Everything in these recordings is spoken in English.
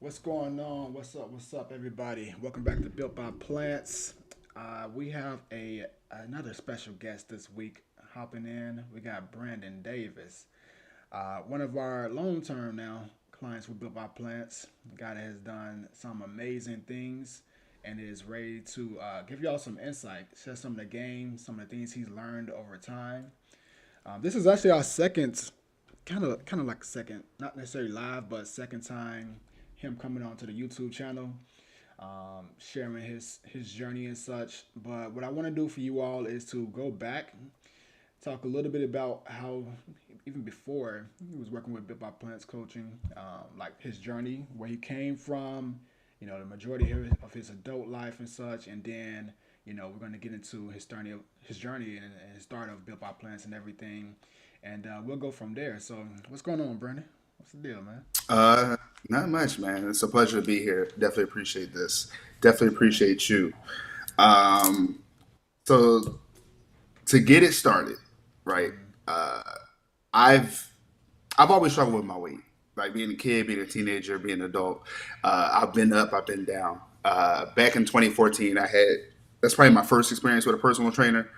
What's going on? What's up, everybody? Welcome back to Built by Plants. We have a another special guest this week hopping in. We got Brandon Davis, one of our long-term now clients with Built by Plants. The guy that has done some amazing things and is ready to give y'all some insight, share some of the game, some of the things he's learned over time. This is actually our second kind of like second, not necessarily live, but second time him coming onto the YouTube channel, sharing his journey and such. But what I want to do for you all is to go back, talk a little bit about how even before he was working with Bit by Plants coaching, like his journey, where he came from, the majority of his adult life and such, and then we're going to get into his journey and his start of Built by Plants and everything, and we'll go from there. So, what's going on, Brandon? What's the deal, man? Uh, Not much, man. It's a pleasure to be here. Definitely appreciate this. Definitely appreciate you. Um, so to get it started, right? Uh, I've I've always struggled with my weight. Like being a kid, being a teenager, being an adult. I've been up, I've been down. Back in 2014, that's probably my first experience with a personal trainer.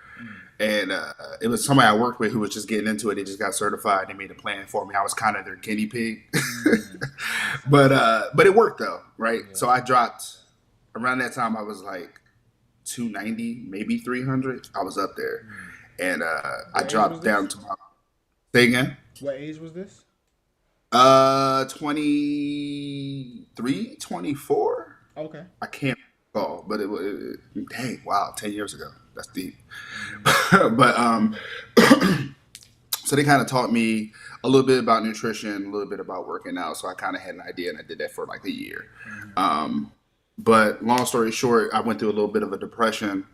And it was somebody I worked with who was just getting into it. They just got certified. They made a plan for me. I was kind of their guinea pig, but it worked though, right? Yeah. So I dropped around that time. I was like 290, maybe 300. I was up there, and I What age was dropped down this? to my say again. What age was this? 23, 24. Okay. I can't recall, but dang, wow, 10 years ago. That's deep. Mm-hmm. But so they kind of taught me a little bit about nutrition, a little bit about working out. So I kind of had an idea, and I did that for like a year. Mm-hmm. Um, but long story short, I went through a little bit of a depression.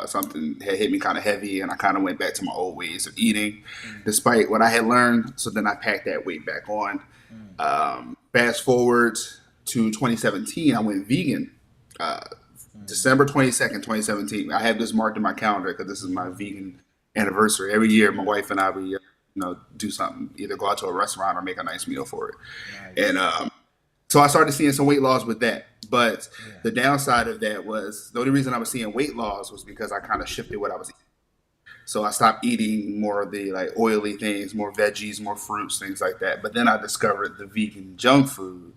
Something had hit me kind of heavy, and I kind of went back to my old ways of eating, despite what I had learned. So then I packed that weight back on. Fast forward to 2017, I went vegan. Uh, December 22nd, 2017. I have this marked in my calendar because this is my vegan anniversary. Every year, my wife and I, we do something, either go out to a restaurant or make a nice meal for it. And Nice. so I started seeing some weight loss with that. But Yeah. the downside of that was the only reason I was seeing weight loss was because I kind of shifted what I was eating. So I stopped eating more of the like oily things, more veggies, more fruits, things like that. But then I discovered the vegan junk food,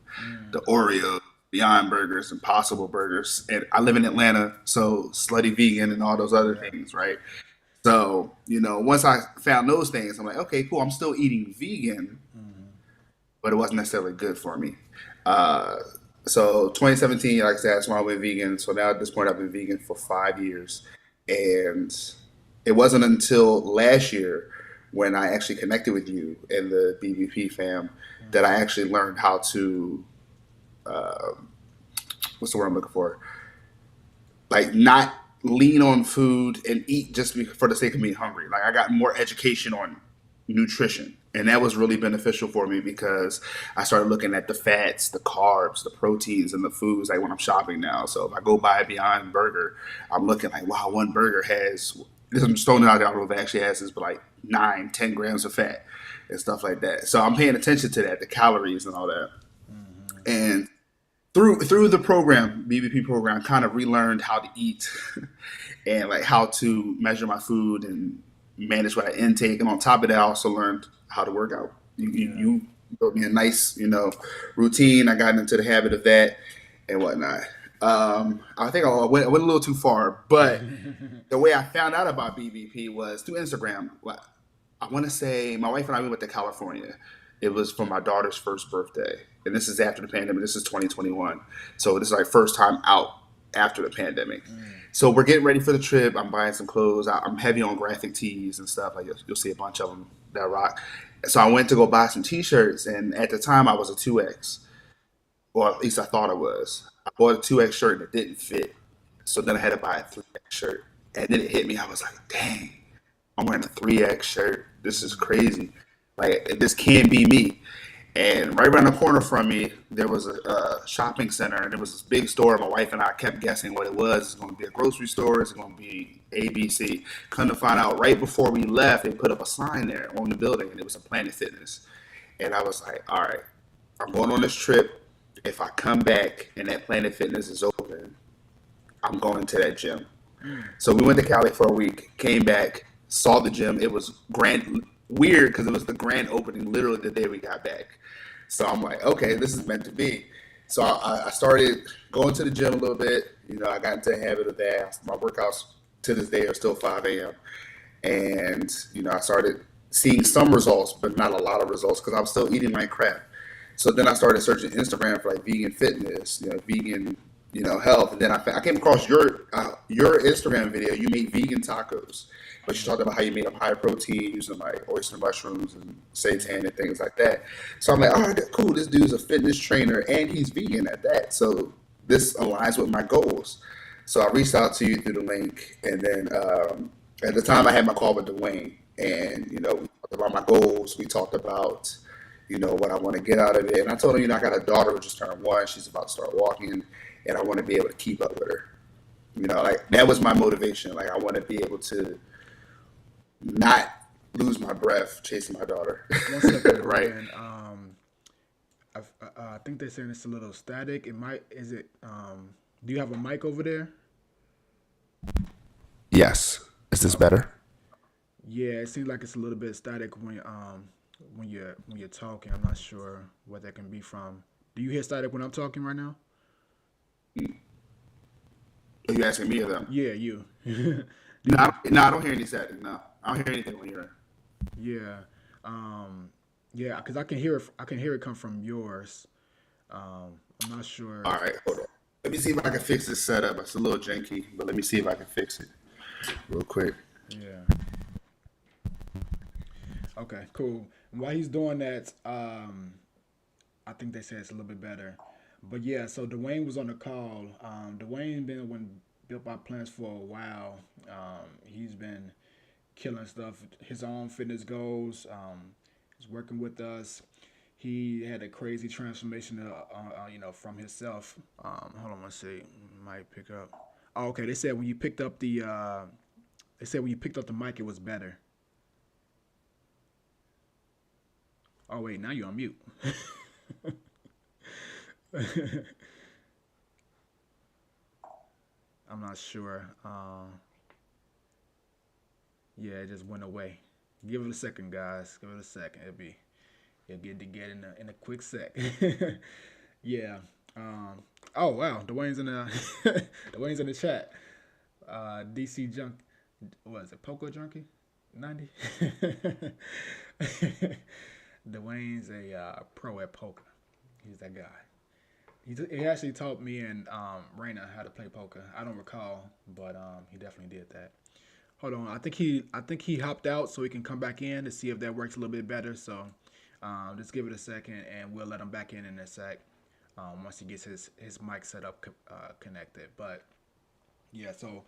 the Oreos, Beyond Burgers, Impossible Burgers. And I live in Atlanta, so slutty vegan and all those other Yeah. things, right? So, once I found those things, I'm like, okay, cool. I'm still eating vegan, Mm-hmm. but it wasn't necessarily good for me. Uh, so 2017, like I said, that's when I went vegan. So now at this point, I've been vegan for 5 years. And it wasn't until last year when I actually connected with you in the BBP fam that I actually learned how to, uh, what's the word I'm looking for? Like not lean on food and eat just for the sake of being hungry. Like I got more education on nutrition. And that was really beneficial for me because I started looking at the fats, the carbs, the proteins, and the foods like when I'm shopping now. So if I go buy a Beyond Burger, I'm looking like, wow, one burger has, this I'm just throwing it out there, I don't know if it actually has this, but like 9, 10 grams of fat and stuff like that. So I'm paying attention to that, the calories and all that. Mm-hmm. And through the program, BBP program, kind of relearned how to eat and like how to measure my food and manage what I intake. And on top of that, I also learned how to work out. Yeah. You built me a nice, routine. I got into the habit of that and whatnot. I think I went a little too far, but the way I found out about BBP was through Instagram. Well, I want to say my wife and I we went to California. It was for my daughter's first birthday, and this is after the pandemic. This is 2021, so this is like first time out after the pandemic. Mm. So we're getting ready for the trip. I'm buying some clothes. I'm heavy on graphic tees and stuff. Like you'll see a bunch of them that I rock. So I went to go buy some t-shirts, and at the time I was a 2X, or at least I thought I was. I bought a 2X shirt that didn't fit, so then I had to buy a 3X shirt, and then it hit me. I was like, dang, I'm wearing a 3X shirt. This is crazy. Like this can't be me. And right around the corner from me, there was a shopping center, and there was this big store. My wife and I kept guessing what it was. It's going to be a grocery store. It's going to be ABC. Come to find out, right before we left, they put up a sign there on the building, and it was a Planet Fitness. And I was like, all right, I'm going on this trip. if I come back and that Planet Fitness is open, I'm going to that gym. Mm. So we went to Cali for a week, came back, saw the gym. It was weird because it was the grand opening literally the day we got back. So I'm like, okay, this is meant to be. So I started going to the gym a little bit. You know, I got into the habit of that. My workouts to this day are still 5 a.m. And, you know, I started seeing some results, but not a lot of results because I was still eating like crap. So then I started searching Instagram for like vegan fitness, you know, vegan, you know, health. And then I came across your Instagram video. You made vegan tacos, but you talked about how you made them high protein using like oyster mushrooms and seitan and things like that. So I'm like, all right, cool. This dude's a fitness trainer and he's vegan at that. So this aligns with my goals. So I reached out to you through the link, and then at the time I had my call with Dwayne, and you know, we talked about my goals. We talked about, you know, what I want to get out of it, and I told him, you know, I got a daughter who just turned 1. She's about to start walking, and I want to be able to keep up with her. You know, like that was my motivation. Like I want to be able to not lose my breath chasing my daughter. One second, Right? Brandon. I think they're saying it's a little static. It might. Is it? Do you have a mic over there? Yes. Is this Okay. better? Yeah, it seems like it's a little bit static when you're talking. I'm not sure what that can be from. Do you hear static when I'm talking right now? Are you asking me or them? Yeah, you. Do No, you? no, I don't hear any static. No, I don't hear anything when you're. Yeah. Yeah, because I can hear it. I can hear it come from yours. I'm not All sure. right, hold on. Let me see if I can fix this setup. It's a little janky, but let me see if I can fix it real quick. Yeah. Okay. Cool. And while he's doing that, I think they said it's a little bit better. But yeah, so Dwayne was on the call. Dwayne been with Built by Plants for a while. He's been killing stuff, his own fitness goals. He's working with us. He had a crazy transformation, you know, from himself. Hold on, let's see, might pick up. Oh, okay. They said when you picked up the mic, it was better. Oh wait, now you're on mute. I'm not sure. Yeah, it just went away. Give it a second, guys. Give it a second. It'll get to get in a quick sec. Yeah. Oh wow, Dwayne's in the Dwayne's in the chat. DC Junk, what is it? Poker Junkie, 90. Dwayne's a pro at poker. He's that guy. He actually taught me and Raina how to play poker. I don't recall, but he definitely did that. Hold on, I think he hopped out so he can come back in to see if that works a little bit better. So just give it a second, and we'll let him back in a sec. Once he gets his mic set up connected. But yeah, so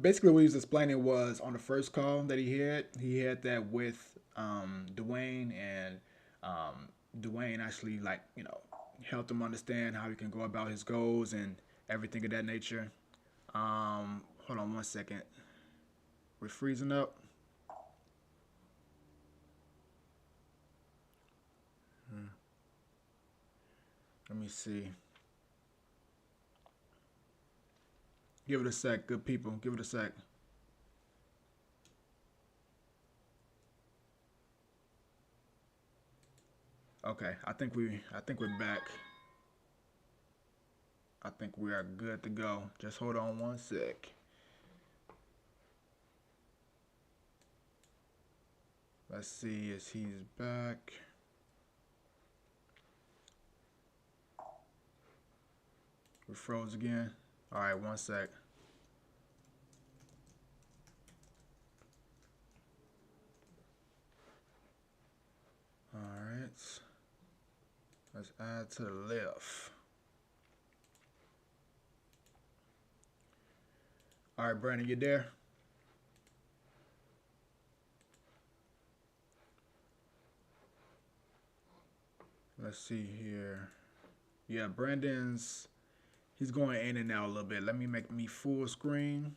basically what he was explaining was on the first call that he had that with Dwayne, and Dwayne actually, like, you know, helped him understand how he can go about his goals and everything of that nature. Hold on one second. We're freezing up. Let me see. Give it a sec, good people. Give it a sec. Okay, I think we're back. I think we are good to go. Just hold on one sec. Let's see if he's back. We froze again. All right, one sec. All right. Let's add to the left. All right, Brandon, you there? Let's see here. Yeah, Brandon's he's going in and out a little bit. Let me make me full screen.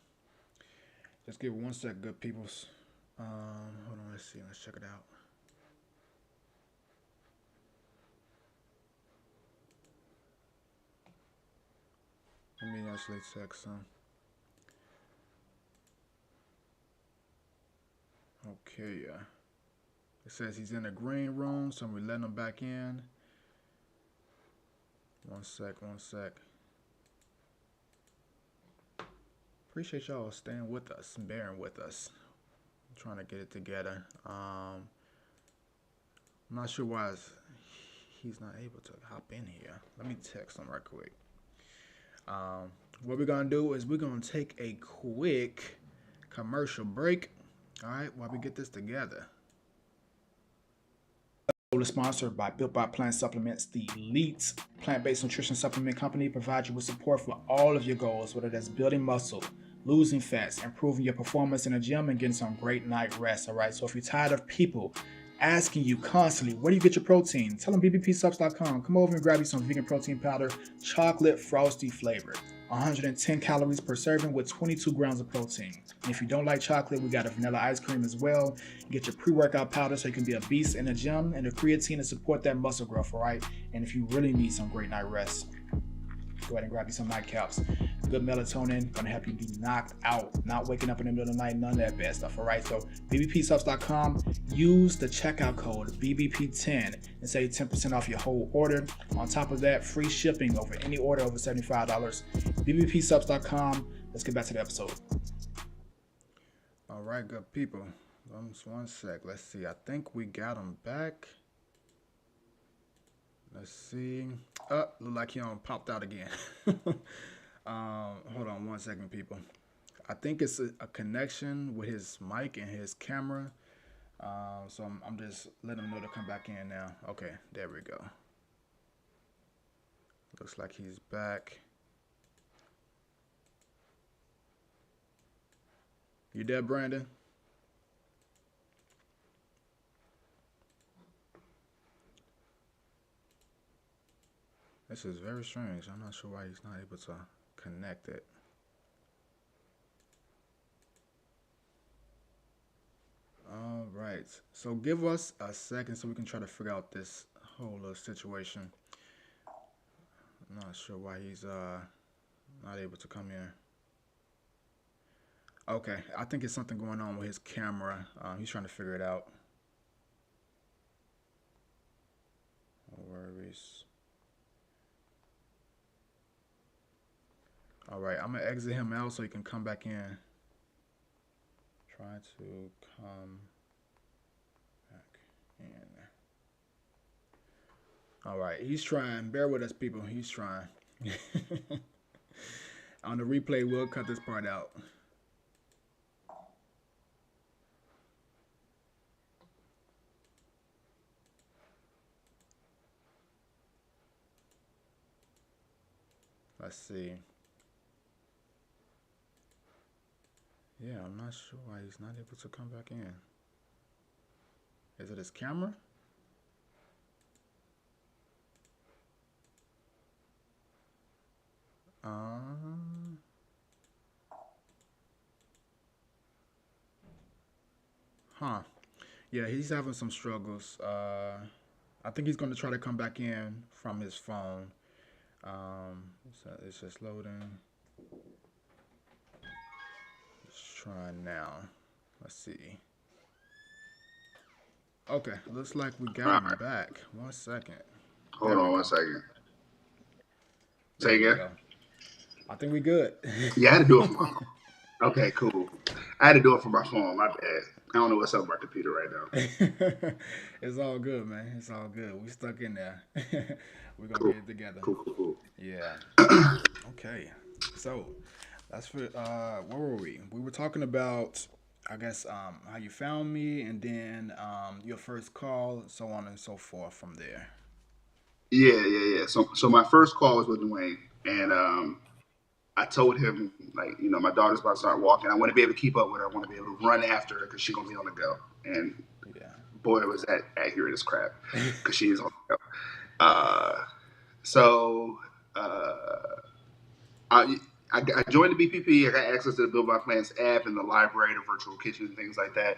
Just give it one sec, good peoples. Hold on, let's see. Let's check it out. actually text him. Okay, yeah. It says he's in the green room, so we're letting him back in. One sec. Appreciate y'all staying with us and bearing with us. I'm trying to get it together. I'm not sure why he's not able to hop in here. Let me text him right quick. What we're going to do is we're going to take a quick commercial break. All right, while we get this together. Is sponsored by Built by Plant Supplements, the elite plant-based nutrition supplement company. Provides you with support for all of your goals, whether that's building muscle, losing fats, improving your performance in the gym, and getting some great night rest. All right, so if you're tired of people asking you constantly, where do you get your protein? Tell them bbpsupps.com. Come over and grab you some vegan protein powder, chocolate frosty flavor. 110 calories per serving with 22 grams of protein. And if you don't like chocolate, we got a vanilla ice cream as well. You get your pre-workout powder so you can be a beast in the gym, and the creatine to support that muscle growth, all right? And if you really need some great night rest, go ahead and grab you some nightcaps. Good melatonin, gonna help you be knocked out, not waking up in the middle of the night, none of that bad stuff, all right? So bbpsupps.com, use the checkout code BBP10 and save 10% off your whole order. On top of that, free shipping over any order over $75. bbpsupps.com. Let's get back to the episode. All right, good people. Just one sec. Let's see. I think we got him back. Let's see. Look like he popped out again. Hold on one second, people. I think it's a connection with his mic and his camera. So I'm just letting him know to come back in now. Okay, there we go. Looks like he's back. You there, Brandon? This is very strange. I'm not sure why he's not able to connect it. All right. So give us a second so we can try to figure out this whole situation. I'm not sure why he's not able to come here. Okay, I think it's something going on with his camera. He's trying to figure it out. No worries. All right, I'm gonna exit him out so he can come back in. Try to come back in. All right, he's trying. Bear with us, people. He's trying. On the replay, we'll cut this part out. Let's see. Yeah, I'm not sure why he's not able to come back in. Is it his camera? Yeah, he's having some struggles. I think he's going to try to come back in from his phone. It's just loading. Let's try now. Let's see. Okay, looks like we got him back. 1 second. Hold on 1 second. Say again. I think we good. Yeah, I had to do it from my phone. Okay, cool. I had to do it from my phone. My bad. I don't know what's up with my computer right now. It's all good, man. It's all good. We stuck in there. We're gonna get it together. Cool. Yeah. Okay. So that's for where were we? We were talking about, I guess, how you found me, and then your first call, so on and so forth from there. Yeah. So my first call was with Dwayne, and I told him, like, you know, my daughter's about to start walking. I want to be able to keep up with her. I want to be able to run after her because she's gonna be on the go. And boy, was that accurate as crap because she is on the go. I joined the BPP. I got access to the Build My Plants app and the library, the virtual kitchen, and things like that.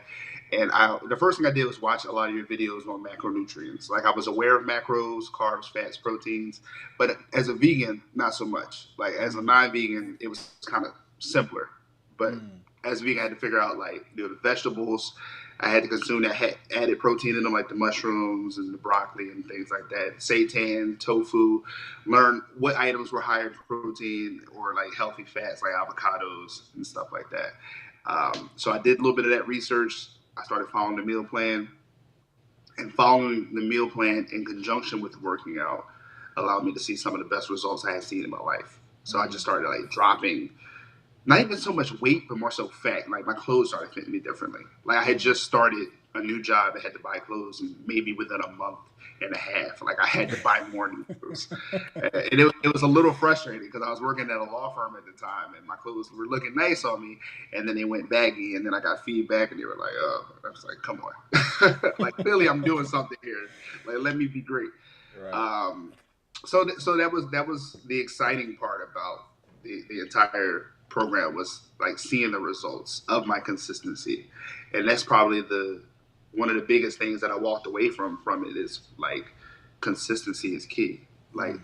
And the first thing I did was watch a lot of your videos on macronutrients. Like I was aware of macros, carbs, fats, proteins, but as a vegan, not so much. Like as a Mm, non-vegan, it was kind of simpler. But mm, as a vegan, I had to figure out like the vegetables I had to consume that had added protein in them, like the mushrooms and the broccoli and things like that. Seitan, tofu. Learn what items were higher in protein or like healthy fats, like avocados and stuff like that. So I did a little bit of that research. I started following the meal plan, and following the meal plan in conjunction with working out allowed me to see some of the best results I had seen in my life. So I just mm, started like dropping not even so much weight, but more so fat. Like my clothes started fitting me differently. Like I had mm. just started a new job. I had to buy clothes, and maybe within a month and a half, like I had to buy more new clothes. And it was a little frustrating because I was working at a law firm at the time, and my clothes were looking nice on me, and then they went baggy, and then I got feedback, and they were like, "Oh," I was like, "Come on, like clearly I'm doing something here. Like let me be great." Right. Um, so that was the exciting part about the entire program was like seeing the results of my consistency, and that's probably the one of the biggest things that I walked away from it is like consistency is key. Like Mm,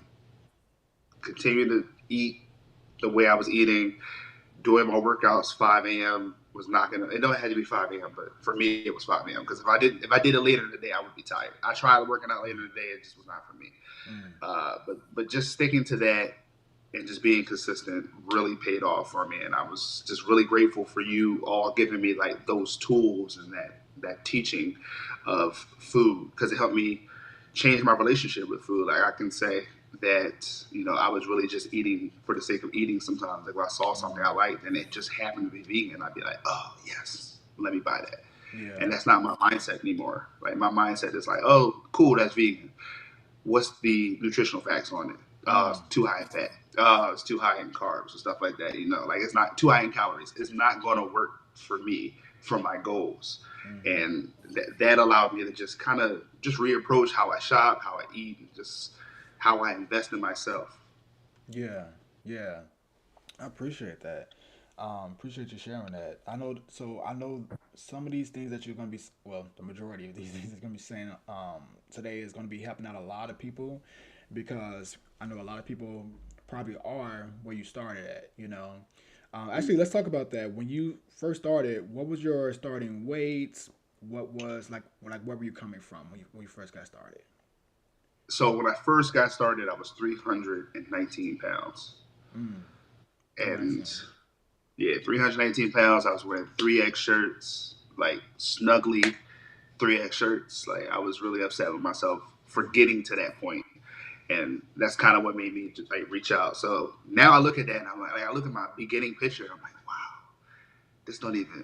continue to eat the way I was eating, doing my workouts 5 a.m. was not gonna. It don't have to be 5 a.m., but for me it was 5 a.m. because if I did it later in the day, I would be tired. I tried working out later in the day, it just was not for me. mm. But just sticking to that and just being consistent really paid off for me, and I was just really grateful for you all giving me like those tools and that teaching of food because it helped me change my relationship with food. Like I can say that I was really just eating for the sake of eating sometimes. Like if I saw something I Mm. liked and it just happened to be vegan, I'd be like, oh yes, let me buy that. And Yeah. that's not my mindset anymore. Like my mindset is like, oh cool, that's vegan. What's the nutritional facts on it? It's Mm. too high in fat. It's too high in carbs and stuff like that. Like it's not too high in calories. It's not going to work for me for my goals. Mm-hmm. And that allowed me to just kind of just reapproach how I shop, how I eat, and just how I invest in myself. Yeah. Yeah. I appreciate that. Appreciate you sharing that. I know. So I know some of these things that you're gonna be. Well, the majority of these things is gonna be saying today is gonna be helping out a lot of people because I know a lot of people probably are where you started at. Actually, let's talk about that. When you first started, what was your starting weights? What was like where were you coming from when you first got started? So when I first got started, I was 319 pounds. Mm, And 319. yeah, 319 pounds. I was wearing 3X shirts, like snugly 3X shirts. Like I was really upset with myself for getting to that point, and that's kind of what made me just like reach out. So now I look at that and I'm like I look at my beginning picture and I'm like, wow,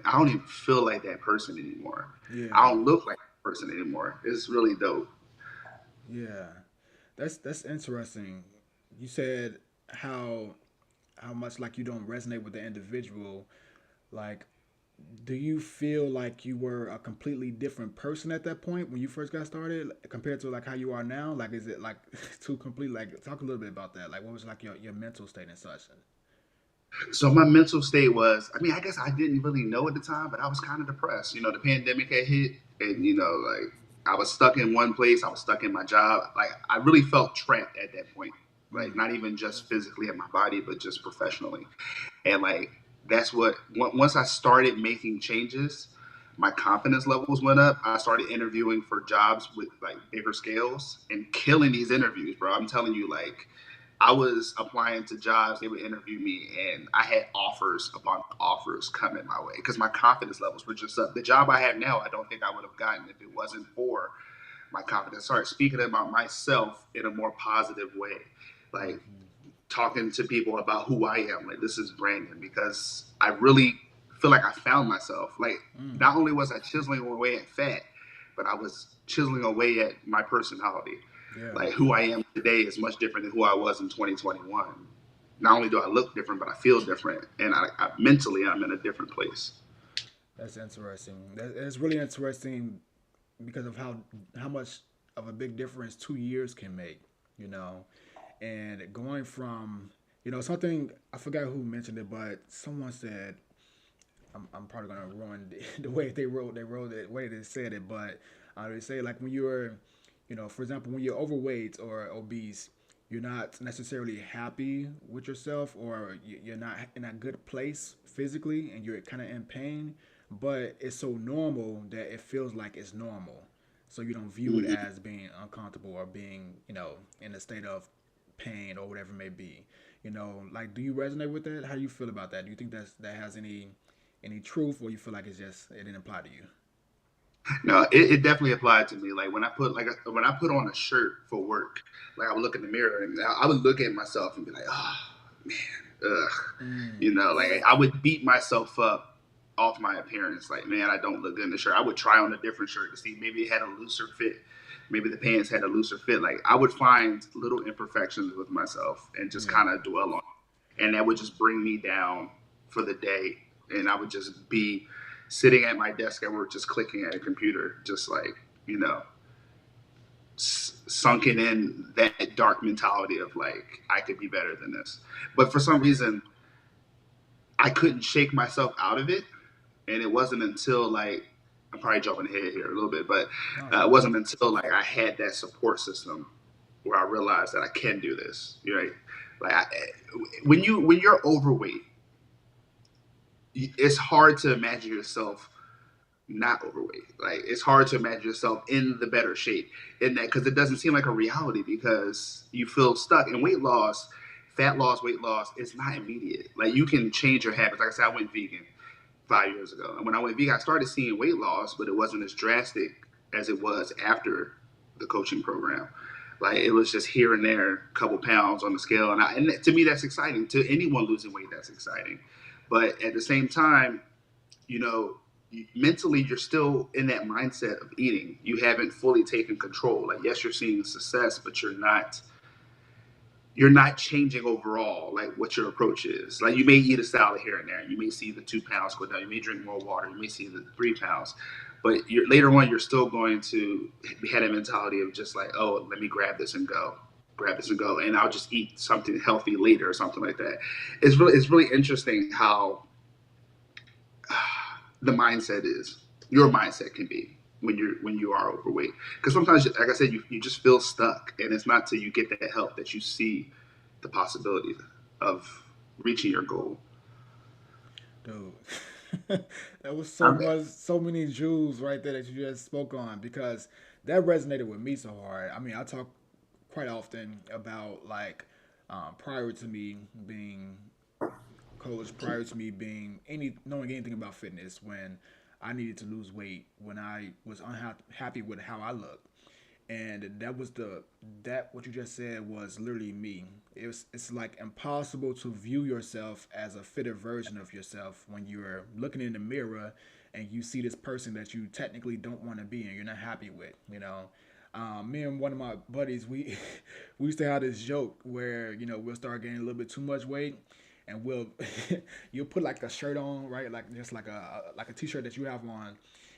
I don't even feel like that person anymore. I Yeah. don't look like that person anymore. It's really dope. Yeah. That's interesting. You said how how much like you don't resonate with the individual. Like, do you feel like you were a completely different person at that point when you first got started compared to like how you are now? Like, is it like too complete? Like, talk a little bit about that. Like, what was like your mental state and such? So my mental state was, I mean, I guess I didn't really know at the time, but I was kind of depressed. The pandemic had hit, and like I was stuck in one place. I was stuck in my job. Like I really felt trapped at that point. Like Mm, not even just physically in my body, but just professionally. And like that's what once I started making changes, my confidence levels went up. I started interviewing for jobs with like bigger scales and killing these interviews, bro. I'm telling you, like I was applying to jobs, they would interview me, and I had offers upon offers coming my way because my confidence levels were just up. The job I have now, I don't think I would have gotten if it wasn't for my confidence. Started speaking about myself in a more positive way, like mm-hmm. talking to people about who I am. Like this is Brandon because I really feel like I found myself. Like Mm, not only was I chiseling away at fat, but I was chiseling away at my personality. yeah, Like who I am today is much different than who I was in 2021. Not only do I look different, but I feel different, and mentally I'm in a different place. that's interesting. It's really interesting because of how much of a big difference 2 years can make. You know, and going from Something I forgot who mentioned it, but someone said I'm probably gonna ruin the way they wrote it, way they said it, but they say like when you're, for example, when you're overweight or obese, you're not necessarily happy with yourself, or you're not in a good place physically, and you're kind of in pain, but it's so normal that it feels like it's normal, so you don't view it Mhm. as being uncomfortable or being, in a state of pain or whatever it may be. Like, do you resonate with that? How do you feel about that? Do you think that has any truth, or you feel like it didn't apply to you? No, it definitely applied to me. Like when I put on a shirt for work, like I would look in the mirror and I would look at myself and be like, oh man, ugh. Mm, Like I would beat myself up off my appearance. Like, man, I don't look good in the shirt. I would try on a different shirt to see maybe it had a looser fit. Maybe the pants had a looser fit. Like I would find little imperfections with myself and just yeah. kind of dwell on it. And that would just bring me down for the day. And I would just be sitting at my desk at work, just clicking at a computer, just like, you know, sunken in that dark mentality of like, I could be better than this. But for some reason, I couldn't shake myself out of it. And it wasn't until like, I'm probably jumping ahead here a little bit, but No, it's it okay. wasn't until like I had that support system where I realized that I can do this. Right? Like when you're overweight, it's hard to imagine yourself not overweight. Like it's hard to imagine yourself in the better shape in that because it doesn't seem like a reality because you feel stuck. And weight loss, fat loss, weight loss, it's not immediate. Like you can change your habits. Like I said, I went vegan 5 years ago, and when I went vegan, I started seeing weight loss, but it wasn't as drastic as it was after the coaching program. Like it was just here and there, a couple pounds on the scale, and to me that's exciting. To anyone losing weight, that's exciting. But at the same time, you know, mentally you're still in that mindset of eating. You haven't fully taken control. Like yes, you're seeing success, but you're not changing overall like what your approach is. Like you may eat a salad here and there. You may see the 2 pounds go down. You may drink more water. You may see the 3 pounds. But later on, you're still going to have a mentality of just like, oh, let me grab this and go, and I'll just eat something healthy later or something like that. It's really interesting how the mindset is your mindset can be when you are overweight because sometimes like I said you just feel stuck and it's not till you get that help that you see the possibility of reaching your goal. Dude. That was so I'm, much, so many jewels right there that you just spoke on, because that resonated with me so hard. I mean, I talk quite often about like, prior to me being coach, prior to me being knowing anything about fitness, when I needed to lose weight, when I was unhappy with how I looked, and that was that what you just said was literally me. It's like impossible to view yourself as a fitter version of yourself when you're looking in the mirror and you see this person that you technically don't want to be and you're not happy with. Me and one of my buddies, we we used to have this joke where we'll start getting a little bit too much weight, and we'll you'll put like a shirt on, right? Like just like a t-shirt that you have on,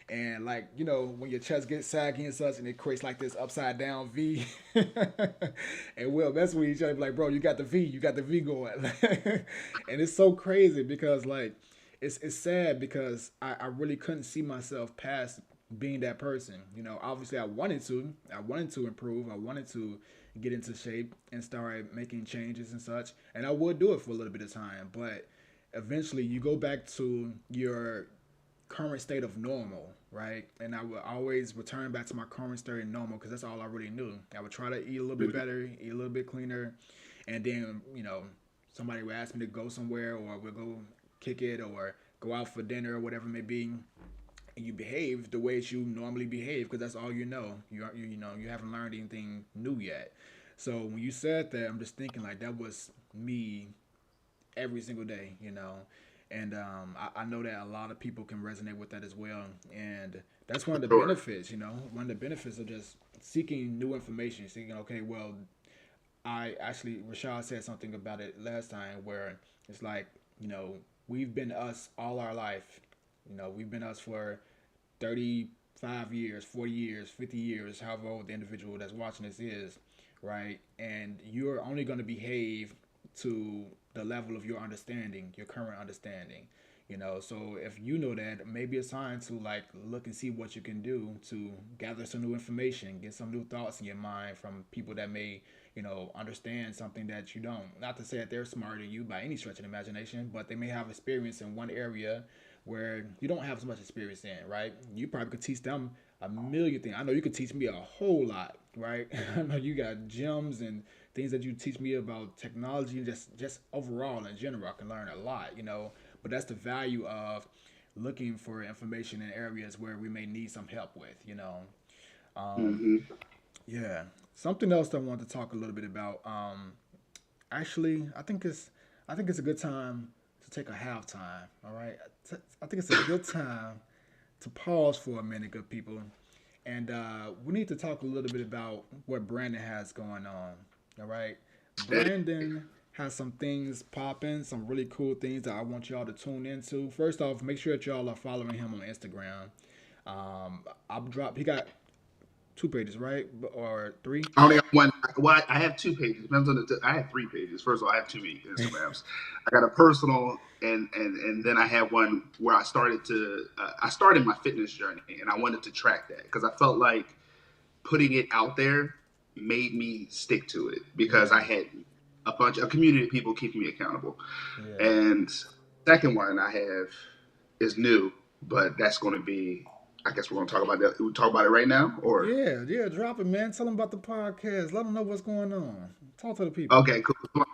and like when your chest gets saggy and such, and it creates like this upside down V, and we'll mess with each other, be like, bro, you got the V going, and it's so crazy because like it's sad because I really couldn't see myself past being that person. Obviously I wanted to improve, I wanted to get into shape and start making changes and such, and I would do it for a little bit of time, but eventually you go back to your current state of normal, right? And I would always return back to my current state of normal because that's all I really knew. I would try to eat a little bit better, eat a little bit cleaner, and then somebody would ask me to go somewhere, or we'll go kick it, or go out for dinner or whatever it may be, and you behave the way that you normally behave because that's all you know. You haven't learned anything new yet. So when you said that, I'm just thinking like that was me every single day. And I know that a lot of people can resonate with that as well. And that's one of the sure. benefits. One of the benefits of just seeking new information, seeking, okay, well, Rashad said something about it last time where it's like, we've been us all our life. We've been us for 35 years, 40 years, 50 years, however old the individual that's watching this is, right? And you're only going to behave to the level of your understanding, your current understanding. So if you know that, maybe it's time to like look and see what you can do to gather some new information, get some new thoughts in your mind from people that may, understand something that you don't. Not to say that they're smarter than you by any stretch of the imagination, but they may have experience in one area where you don't have as much experience in, right? You probably could teach them a million things. I know you could teach me a whole lot, right? I know you got gems and things that you teach me about technology and just overall in general. I can learn a lot. But that's the value of looking for information in areas where we may need some help with. Um, Hmm. yeah. Something else that I want to talk a little bit about. Actually, I think it's a good time to take a halftime. All right. I think it's a good time to pause for a minute, good people, and we need to talk a little bit about what Brandon has going on. All right. Brandon has some things popping, some really cool things that I want y'all to tune into. First off, make sure that y'all are following him on Instagram. He got two pages, right? Or three? I only got one. Well, I have two pages. Depends on I have three pages. First of all, I have two Instagrams. I got a personal, and then I have one where I started my fitness journey, and I wanted to track that because I felt like putting it out there made me stick to it because Yeah. I had a community of people keeping me accountable. Yeah. And second one I have is new, but that's going to be. I guess we're going to talk about that. We talk about it right now, or Yeah, yeah, drop it, man. Tell them about the podcast. Let them know what's going on. Talk to the people. okay, cool.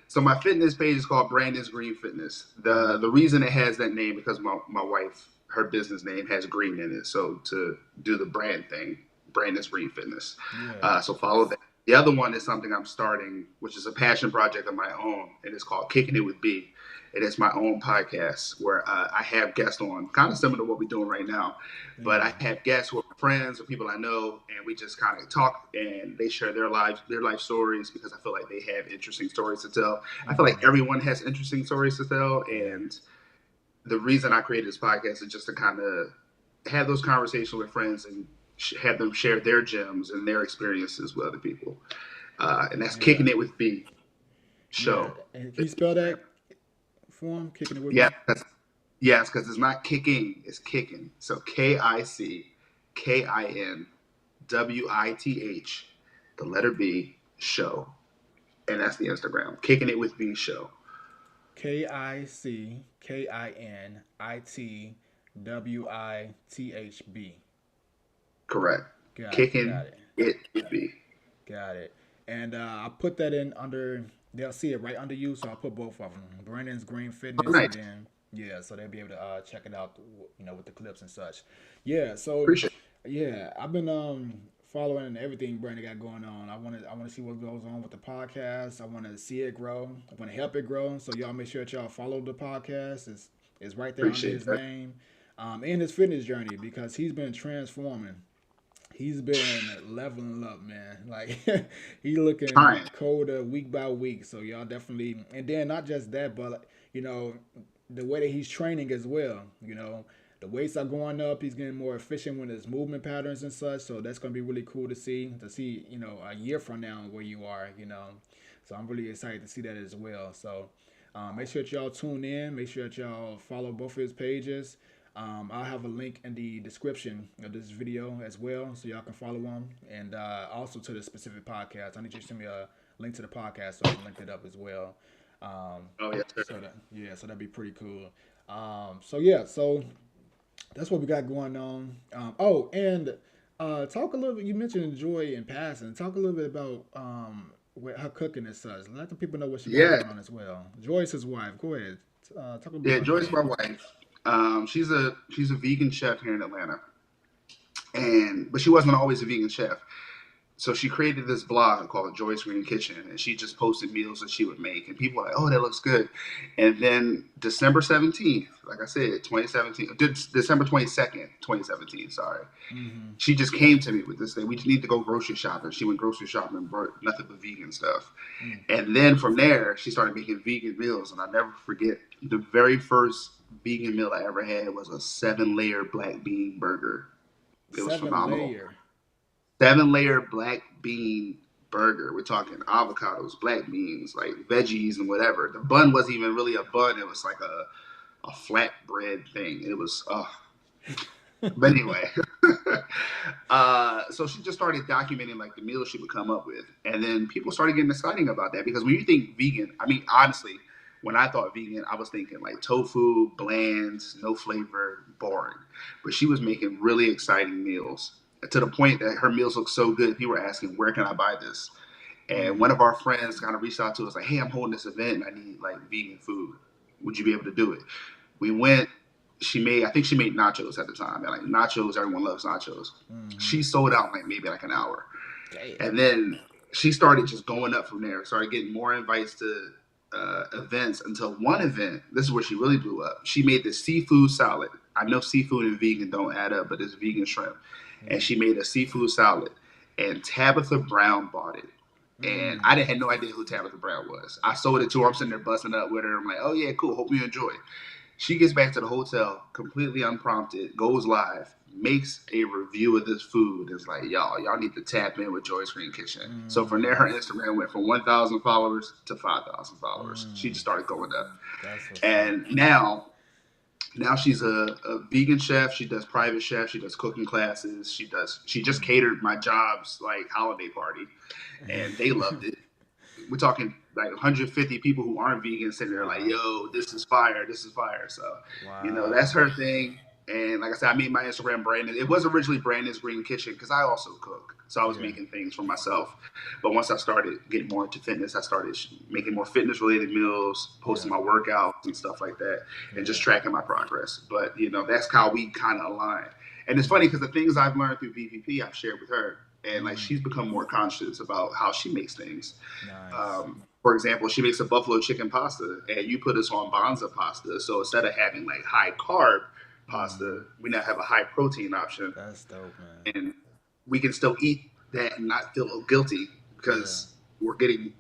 So my fitness page is called Brandon's Green Fitness. Mm-hmm. The reason it has that name because my wife, her business name has green in it. So to do the brand thing, Brandon's Green Fitness. Yeah. So follow that. The other one is something I'm starting, which is a passion project of my own, and it's called Kicking It with B. It is my own podcast where I have guests on, kind of similar to what we're doing right now. But Yeah. I have guests who are friends or people I know, and we just kind of talk and they share their life stories because I feel like they have interesting stories to tell. I feel like Mm-hmm. everyone has interesting stories to tell, Yeah. and the reason I created this podcast is just to kind of have those conversations with friends and have them share their gems and their experiences with other people. And that's Yeah. Kicking It with B Yeah. show. And can you spell that for him? Kicking it with Yeah, me? yes, because it's not kicking, it's kicking. So KICKINWITH, the letter B show, and that's the Instagram. Kicking It with B show. KICKINITWITHB. Correct. Got it. Kicking Got it. it with B. Got it. And I put that in under. They'll see it right under you, so I'll put both of them. Brandon's Green Oh, Fitness, and nice. then yeah, so they'll be able to check it out, with the clips and such. Yeah. So Appreciate yeah, I've been following everything Brandon got going on. I want to see what goes on with the podcast. I want to see it grow. I want to help it grow. So y'all make sure that y'all follow the podcast. It's right there under his that. name, and his fitness journey because he's been transforming. He's been leveling up, man. Like he looking Trying. colder week by week. So y'all definitely, and then not just that, but the way that he's training as well. The weights are going up. He's getting more efficient with his movement patterns and such. So that's gonna be really cool to see. A year from now where you are. So I'm really excited to see that as well. So make sure that y'all tune in. Make sure that y'all follow both of his pages. I'll have a link in the description of this video as well, so y'all can follow him, and also to the specific podcast. I need you to send me a link to the podcast so I can link it up as well. Um, Oh, yes, sir. so that'd be pretty cool. So yeah, so that's what we got going on. And talk a little bit. You mentioned Joy in passing. Talk a little bit about her cooking and such. Let the people know what she got Yeah. going on as well. Joy's his wife. Go ahead. Talk a little bit Yeah, about Joy's that. my wife. She's a vegan chef here in Atlanta, and but she wasn't always a vegan chef. So she created this blog called Joy's Green Kitchen, and she just posted meals that she would make, and people were like, "Oh, that looks good." And then December 17th, like I said, 2017, December 22nd, 2017. Sorry, Mm-hmm. she just came to me with this thing. We just need to go grocery shopping. She went grocery shopping and brought nothing but vegan stuff. Mm. And then from there, she started making vegan meals, and I'll never forget the very first vegan meal I ever had was a 7-layer black bean burger. It was Seven phenomenal. layer. 7-layer black bean burger. We're talking avocados, black beans, like veggies and whatever. The bun wasn't even really a bun. It was like a flat bread thing. It was, but anyway, so she just started documenting like the meals she would come up with, and then people started getting excited about that because when you think vegan, I mean honestly, when I thought vegan, I was thinking like tofu, bland, no flavor, boring. But she was making really exciting meals to the point that her meals looked so good. People were asking, "Where can I buy this?" And one of our friends kind of reached out to us like, "Hey, I'm holding this event and I need like vegan food. Would you be able to do it?" We went. I think she made nachos at the time. And like nachos, everyone loves nachos. She sold out in like maybe like an hour. Damn. And then she started just going up from there. Started getting more invites to events until one event. This is where she really blew up. She made this seafood salad. I know seafood and vegan don't add up, but it's vegan shrimp. And she made a seafood salad. And Tabitha Brown bought it. And I had no idea who Tabitha Brown was. I sold it to her. I'm sitting there busting up with her. I'm like, oh, yeah, cool. Hope you enjoy. She gets back to the hotel completely unprompted, goes live, makes a review of this food. It's like, y'all need to tap in with Joy's Green Kitchen. So from there, her Instagram went from 1,000 followers to 5,000 followers. She just started going up. And now she's a vegan chef. She does private chef. She does cooking classes. She just catered my job's like holiday party, and they loved it. We're talking like 150 people who aren't vegan sitting there like, yo, this is fire. So, that's her thing. And like I said, I made my Instagram branded. It was originally Brandon's Green Kitchen because I also cook. So I was making things for myself. But once I started getting more into fitness, I started making more fitness related meals, posting my workouts and stuff like that, and just tracking my progress. But, that's how we kind of align. And it's funny because the things I've learned through BBP, I've shared with her. And like she's become more conscious about how she makes things. Nice. For example, she makes a buffalo chicken pasta, and you put us on Bonza pasta. So instead of having like high carb pasta, we now have a high protein option. That's dope, man. And we can still eat that and not feel guilty because we're getting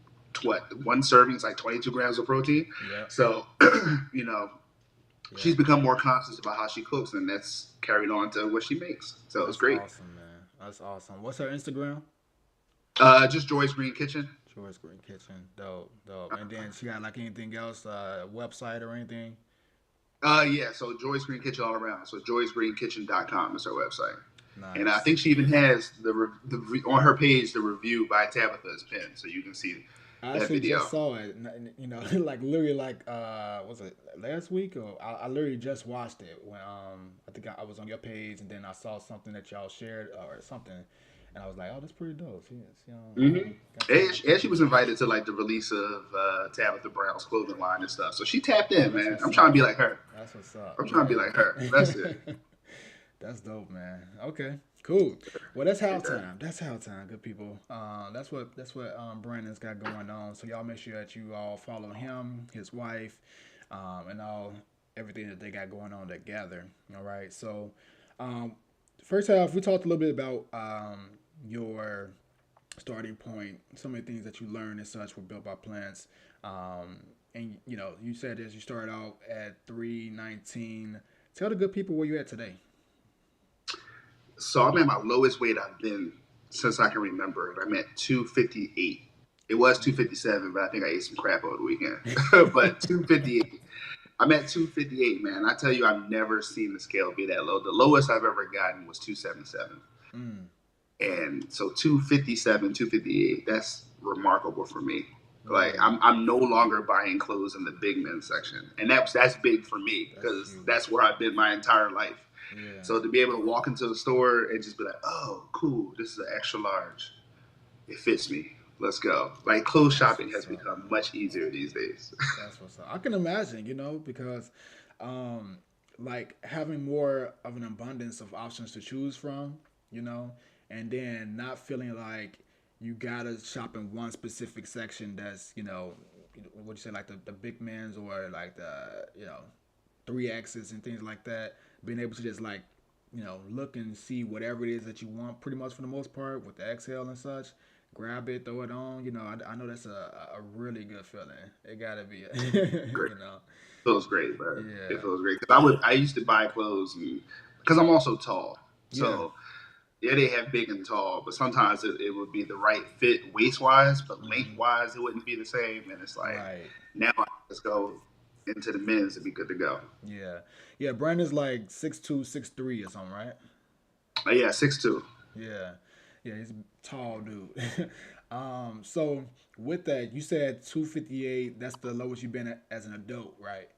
one serving is like 22 grams of protein. Yeah. So she's become more conscious about how she cooks, and that's carried on to what she makes. So it's great. Awesome, man. That's awesome. What's her Instagram? Just Joy's Green Kitchen. Joy's Green Kitchen. Dope. And then she got like anything else, website or anything? Yeah, so Joy's Green Kitchen all around. So joysgreenkitchen.com is her website. Nice. And I think she even has on her page the review by Tabitha's pen, so you can see I actually just saw it. Like literally, like was it last week or I literally just watched it when I think I was on your page and then I saw something that y'all shared or something, and I was like, oh, that's pretty dope. And she was invited to like the release of Tabitha Brown's clothing line and stuff. So she tapped in, man. I'm trying to be like her. That's what's up. I'm trying to be like her. That's it. That's dope, man. Okay, cool. Well, that's how time. That's how time, good people. That's what Brandon's got going on. So y'all make sure that you all follow him, his wife, and everything that they got going on together. All right. So, first half we talked a little bit about your starting point, some of the things that you learned and such were built by plants. And you said as you started out at 319. Tell the good people where you at today. So I'm at my lowest weight I've been since I can remember. I'm at 258. It was 257, but I think I ate some crap over the weekend. But 258. I'm at 258, man. I tell you, I've never seen the scale be that low. The lowest I've ever gotten was 277. And so 257, 258, that's remarkable for me. Like I'm no longer buying clothes in the big men section. And that's big for me because that's where I've been my entire life. Yeah. So to be able to walk into the store and just be like, oh, cool, this is an extra large. It fits me. Let's go. Like clothes shopping has become much easier these days. That's what's up. I can imagine, because like having more of an abundance of options to choose from, and then not feeling like you gotta shop in one specific section that's, what you say, like the big men's or like the, 3X's and things like that. Being able to just like, look and see whatever it is that you want pretty much for the most part with the XL and such. Grab it, throw it on. I know that's a really good feeling. It gotta be, great. Feels great, bro. Yeah. It feels great. Because I used to buy clothes because I'm also tall. So yeah, they have big and tall, but sometimes it would be the right fit waist wise, but length Hmm. wise, it wouldn't be the same. And it's like, Right. now let's go into the men's and be good to go. Yeah. Yeah. Brandon's like 6'2", 6'3" or something, right? Yeah, 6'2". Yeah. Yeah. He's a tall dude. So with that, you said 258. That's the lowest you've been at as an adult, right?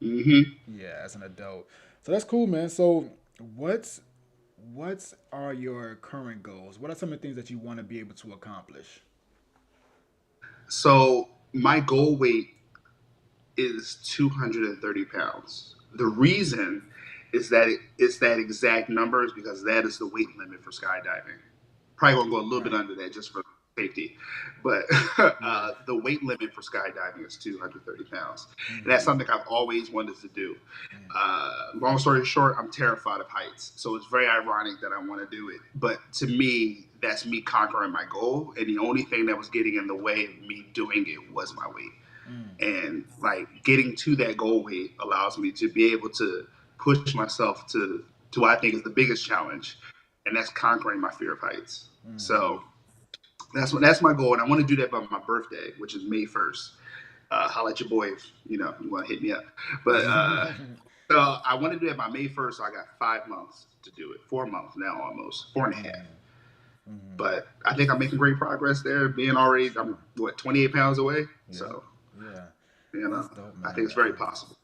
Hmm. Yeah, as an adult. So that's cool, man. So what's what are your current goals? What are some of the things that you want to be able to accomplish? So my goal weight is 230 pounds. The reason is that it's that exact number is because that is the weight limit for skydiving. Probably gonna go a little bit Right. under that just for safety, but Yeah. the weight limit for skydiving is 230 pounds, and that's Mm-hmm. something I've always wanted to do. Yeah. Long story short, I'm terrified of heights, so it's very ironic that I want to do it. But to me, that's me conquering my goal, and the only thing that was getting in the way of me doing it was my weight. Mm. And like getting to that goal weight allows me to be able to push myself to what I think is the biggest challenge, and that's conquering my fear of heights. Mm-hmm. So that's my goal, and I want to do that by my birthday, which is May 1st. Holla at your boy if you want to hit me up. But so I want to do that by May 1st. So I got 5 months to do it. 4 months now, almost 4.5. Mm-hmm. Mm-hmm. But I think I'm making great progress there. Being For already, I'm sure. what 28 pounds away. Yep. So Yeah. you That's dope, I think man. it's very possible.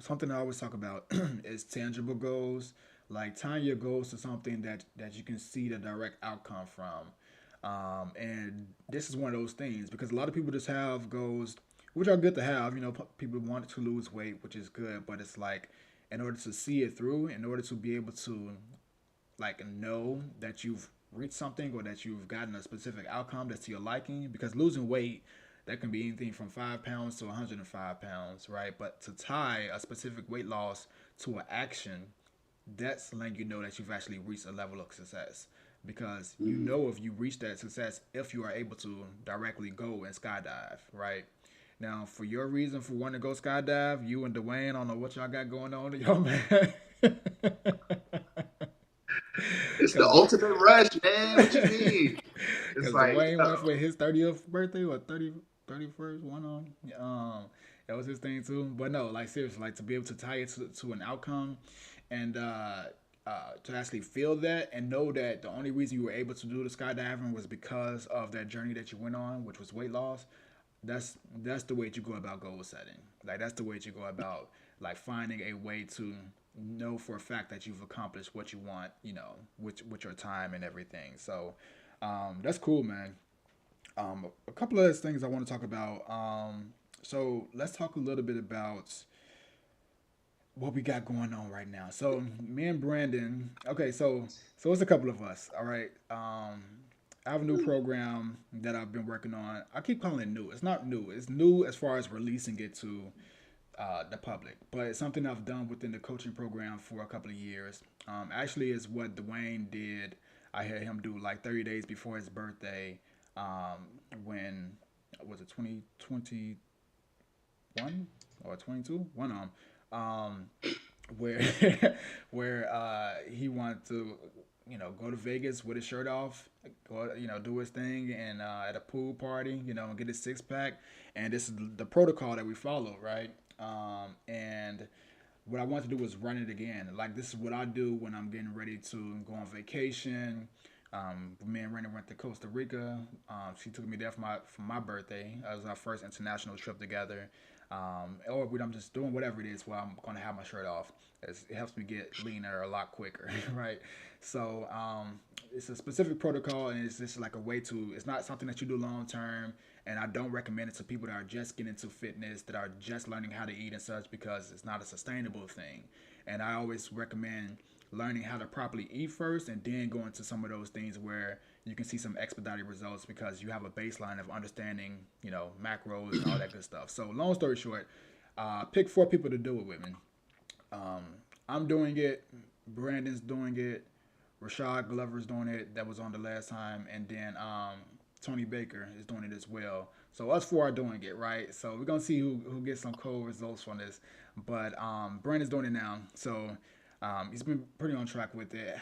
Something I always talk about is tangible goals, like tying your goals to something that you can see the direct outcome from. And this is one of those things because a lot of people just have goals, which are good to have. People want to lose weight, which is good, but it's like in order to see it through, in order to be able to like know that you've reached something or that you've gotten a specific outcome that's to your liking, because losing weight, that can be anything from 5 pounds to 105 pounds, right? But to tie a specific weight loss to an action, that's letting you know that you've actually reached a level of success, because you Mm-hmm. know if you reach that success if you are able to directly go and skydive, right? Now, for your reason for wanting to go skydive, you and Dwayne, I don't know what y'all got going on, y'all, man. It's the Because ultimate rush, man. What you mean? It's Because like, Dwayne went for his 30th birthday or 31st one on. That was his thing too. But no, like seriously, like to be able to tie it to an outcome and to actually feel that and know that the only reason you were able to do the skydiving was because of that journey that you went on, which was weight loss. That's the way you go about goal setting. Like that's the way you go about like finding a way to know for a fact that you've accomplished what you want, with your time and everything. So that's cool, man. A couple of things I want to talk about. So let's talk a little bit about what we got going on right now. So me and Brandon. Okay, so it's a couple of us. All right. I have a new program that I've been working on. I keep calling it new. It's not new. It's new as far as releasing it to the public, but it's something I've done within the coaching program for a couple of years. Actually, is what Dwayne did. I had him do like 30 days before his birthday. When was it 2021 or 22? One of them. Where where he wanted to go to Vegas with his shirt off, go do his thing and at a pool party, and get his six pack. And this is the protocol that we follow, right? And what I want to do is run it again. Like this is what I do when I'm getting ready to go on vacation. Me and Renee went to Costa Rica. She took me there for my birthday. It was our first international trip together. Or when I'm just doing whatever it is while I'm gonna have my shirt off. It helps me get leaner a lot quicker, right? So it's a specific protocol, and it's just like a way to. It's not something that you do long term, and I don't recommend it to people that are just getting into fitness, that are just learning how to eat and such, because it's not a sustainable thing. And I always recommend learning how to properly eat first, and then go into some of those things where you can see some expedited results because you have a baseline of understanding, macros and all that good stuff. So long story short, pick 4 people to do it with me. Um, I'm doing it. Brandon's doing it. Rashad Glover's doing it. That was on the last time, and then Tony Baker is doing it as well. So us 4 are doing it, right? So we're gonna see who gets some cool results from this. But Brandon's doing it now. So He's been pretty on track with it.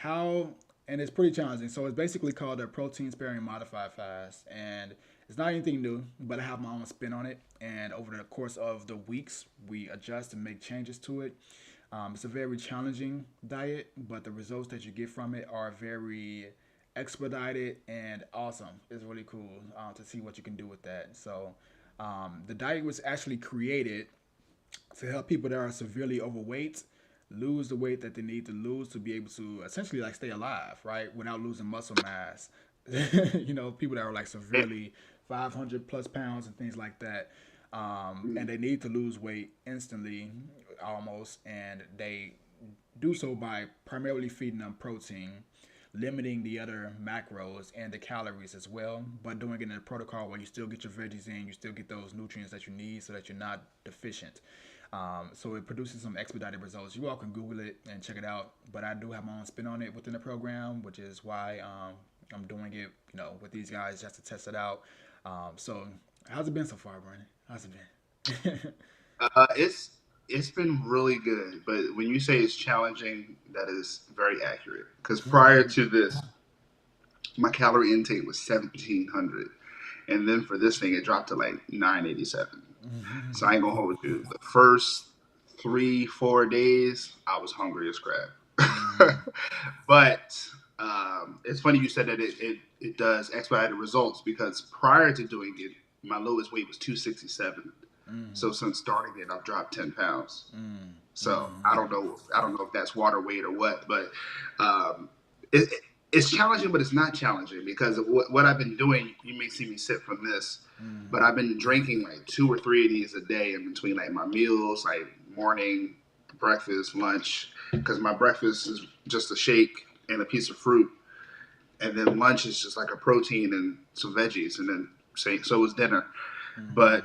And it's pretty challenging. So it's basically called a protein sparing modified fast, and it's not anything new, but I have my own spin on it. And over the course of the weeks, we adjust and make changes to it. It's a very challenging diet, but the results that you get from it are very expedited and awesome. It's really cool to see what you can do with that. So the diet was actually created to help people that are severely overweight lose the weight that they need to lose to be able to essentially like stay alive, right? Without losing muscle mass. People that are like severely 500 plus pounds and things like that. And they need to lose weight instantly almost. And they do so by primarily feeding them protein, limiting the other macros and the calories as well, but doing it in a protocol where you still get your veggies in, you still get those nutrients that you need so that you're not deficient. So it produces some expedited results. You all can Google it and check it out, but I do have my own spin on it within the program, which is why I'm doing it, with these guys just to test it out. So how's it been so far, Brandon? How's it been? It's been really good, but when you say it's challenging, that is very accurate. Because prior to this, my calorie intake was 1,700, and then for this thing, it dropped to like 987. So I ain't gonna hold you. The first 3-4 days, I was hungry as crap. But it's funny you said that it does expedited results because prior to doing it, my lowest weight was 267. So since starting it, I've dropped 10 pounds. So I don't know if that's water weight or what, but um, it's challenging, but it's not challenging because what I've been doing. You may see me sip from this, but I've been drinking like 2 or 3 of these a day in between like my meals, like morning, breakfast, lunch. Because my breakfast is just a shake and a piece of fruit, and then lunch is just like a protein and some veggies, and then so is dinner. But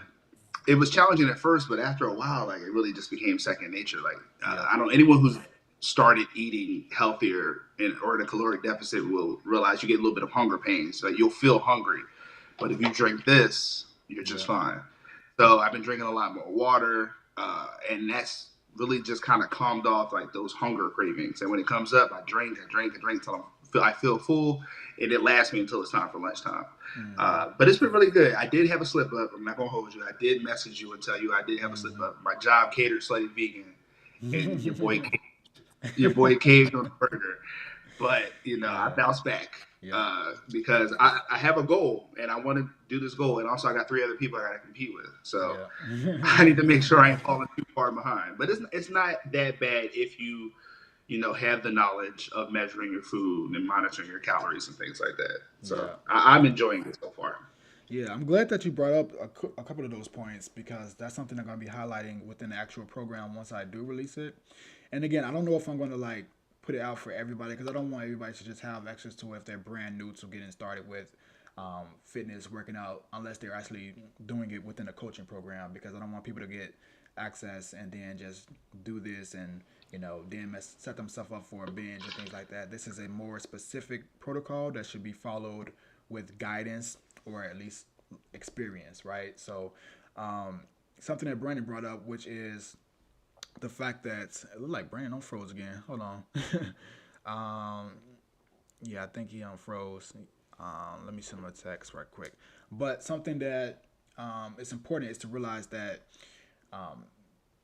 it was challenging at first, but after a while, like it really just became second nature. Like I don't anyone who's started eating healthier or in a caloric deficit will realize you get a little bit of hunger pains. Like you'll feel hungry, but if you drink this, you're just fine. So I've been drinking a lot more water, and that's really just kind of calmed off like those hunger cravings. And when it comes up, I drink till I feel full, and it lasts me until it's time for lunchtime. But it's been really good. I did have a slip up. I'm not gonna hold you. I did message you and tell you I did have a slip up. My job catered Slutty Vegan, and your boy caved on the burger. But I bounced back because I have a goal and I want to do this goal, and also I got 3 other people I got to compete with. So I need to make sure I ain't falling too far behind. But it's not that bad if you have the knowledge of measuring your food and monitoring your calories and things like that. So I'm enjoying it so far. Yeah, I'm glad that you brought up a couple of those points because that's something I'm going to be highlighting within the actual program once I do release it. And again, I don't know if I'm going to like put it out for everybody because I don't want everybody to just have access to it if they're brand new to getting started with fitness, working out, unless they're actually doing it within a coaching program because I don't want people to get access and then just do this and then set themselves up for a binge and things like that. This is a more specific protocol that should be followed with guidance or at least experience, right? So something that Brandon brought up, which is the fact that it looked like Brandon unfroze again. Hold on. Yeah, I think he unfroze. Let me send him a text right quick. But something that is important is to realize that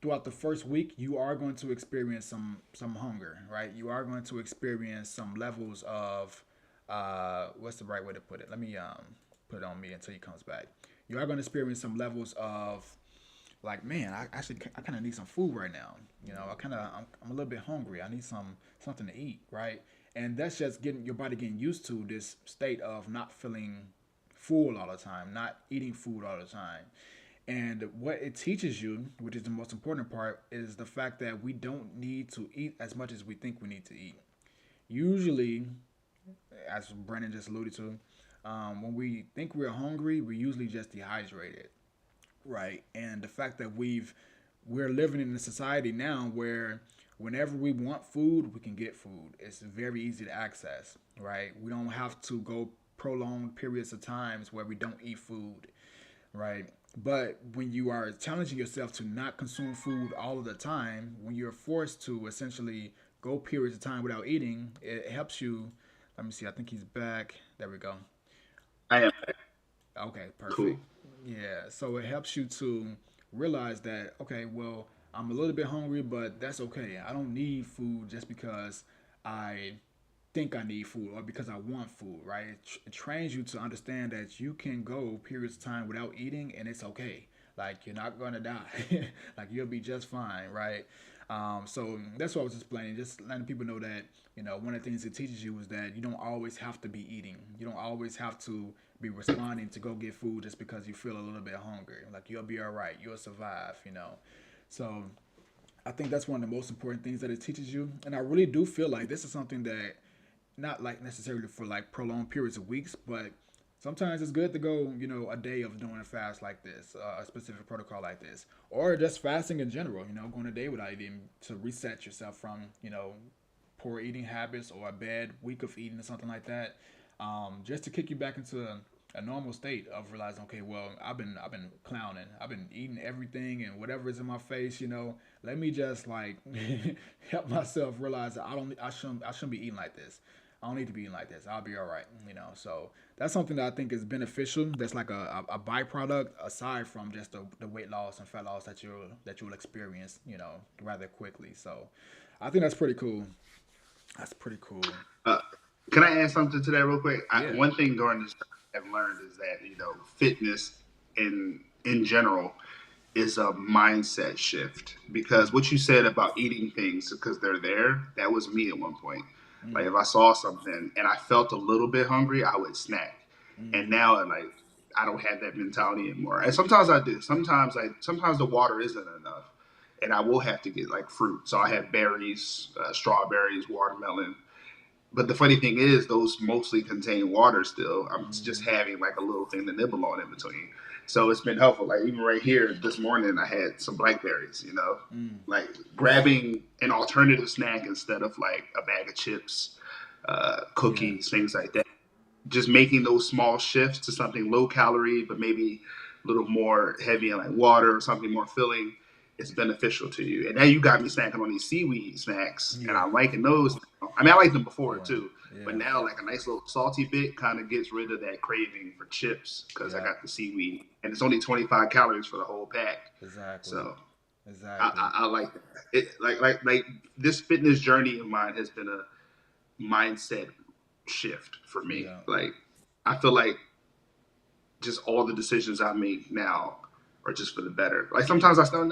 throughout the first week, you are going to experience some hunger, right? You are going to experience some levels of what's the right way to put it? Let me put it on me until he comes back. You are going to experience some levels of like, man, I kind of need some food right now. I'm a little bit hungry. I need something to eat, right? And that's just getting your body getting used to this state of not feeling full all the time, not eating food all the time. And what it teaches you, which is the most important part, is the fact that we don't need to eat as much as we think we need to eat. Usually, as Brennan just alluded to, when we think we're hungry, we're usually just dehydrated, right? And the fact that we're living in a society now where whenever we want food, we can get food. It's very easy to access, right? We don't have to go prolonged periods of times where we don't eat food, right? But when you are challenging yourself to not consume food all of the time, when you're forced to essentially go periods of time without eating, it helps you. Let me see. I think he's back. There we go. I am Okay, cool. perfect. Yeah, so it helps you to realize that, okay, well, I'm a little bit hungry, but that's okay. I don't need food just because I think I need food or because I want food, right? It trains you to understand that you can go periods of time without eating and it's okay. Like you're not gonna die. Like you'll be just fine, right? So that's what I was explaining. Just letting people know that one of the things it teaches you is that you don't always have to be eating. You don't always have to be responding to go get food just because you feel a little bit hungry. Like you'll be all right. You'll survive. So I think that's one of the most important things that it teaches you. And I really do feel like this is something that not like necessarily for like prolonged periods of weeks, but sometimes it's good to go, a day of doing a fast like this, a specific protocol like this, or just fasting in general. Going a day without eating to reset yourself from, poor eating habits or a bad week of eating or something like that, just to kick you back into a normal state of realizing, okay, well, I've been clowning, I've been eating everything and whatever is in my face. Let me just like help myself realize that I shouldn't be eating like this. I don't need to be eating like this. I'll be all right. So that's something that I think is beneficial. That's like a byproduct aside from just the weight loss and fat loss that you'll experience, rather quickly. So I think that's pretty cool. That's pretty cool. Uh, can I add something to that real quick? Yeah. One thing during this I've learned is that fitness in general is a mindset shift, because what you said about eating things because they're there, that was me at one point. Like if Mm, I saw something and I felt a little bit hungry, I would snack. And mm, now I don't have that mentality anymore. And sometimes I do. Sometimes the water isn't enough, and I will have to get like fruit. So I have berries, strawberries, watermelon. But the funny thing is, those mostly contain water still. I'm just mm, having like a little thing to nibble on in between. So it's been helpful. Like even right here this morning, I had some blackberries, mm. like grabbing an alternative snack instead of like a bag of chips, Yeah. cookies, things like that. Just making those small shifts to something low calorie, but maybe a little more heavy in like water or something more filling, is beneficial to you. And now you got me snacking on these seaweed snacks, and Yeah. I'm liking those. I mean, I liked them before Yeah. too, but Yeah. now like a nice little salty bit kind of gets rid of that craving for chips because I Yeah. got the seaweed, and it's only 25 calories for the whole pack. Exactly. So Exactly. I like that. It like this fitness journey of mine has been a mindset shift for me. Yeah. Like I feel like just all the decisions I make now are just for the better. Like sometimes I'm